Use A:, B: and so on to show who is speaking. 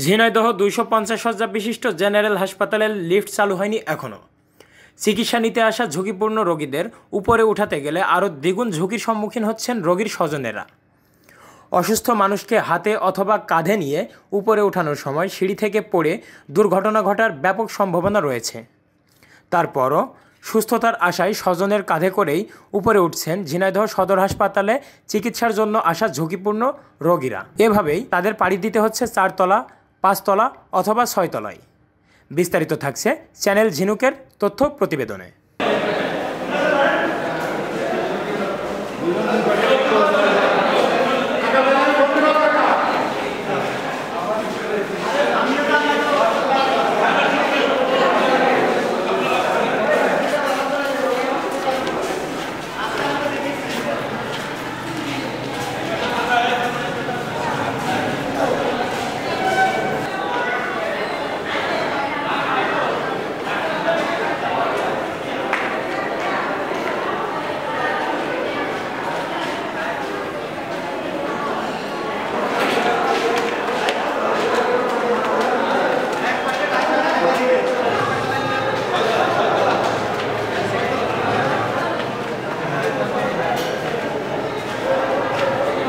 A: ঝিনাইদহ ২৫০ শয্যা বিশিষ্ট জেনারেল হাসপাতালের লিফট চালু হয়নি এখনও। চিকিৎসা নিতে আসা ঝুঁকিপূর্ণ রোগীদের উপরে উঠাতে গেলে আরও দ্বিগুণ ঝুঁকির সম্মুখীন হচ্ছেন রোগীর স্বজনেরা। অসুস্থ মানুষকে হাতে অথবা কাঁধে নিয়ে উপরে ওঠানোর সময় সিঁড়ি থেকে পড়ে দুর্ঘটনা ঘটার ব্যাপক সম্ভাবনা রয়েছে। তারপরও সুস্থতার আশায় স্বজনের কাঁধে করেই উপরে উঠছেন ঝিনাইদহ সদর হাসপাতালে চিকিৎসার জন্য আসা ঝুঁকিপূর্ণ রোগীরা। এভাবেই তাদের পাড়ি দিতে হচ্ছে 4 তলা, 5 তলা অথবা 6 তলায়। বিস্তারিত থাকছে চ্যানেল ঝিনুকের তথ্য প্রতিবেদনে।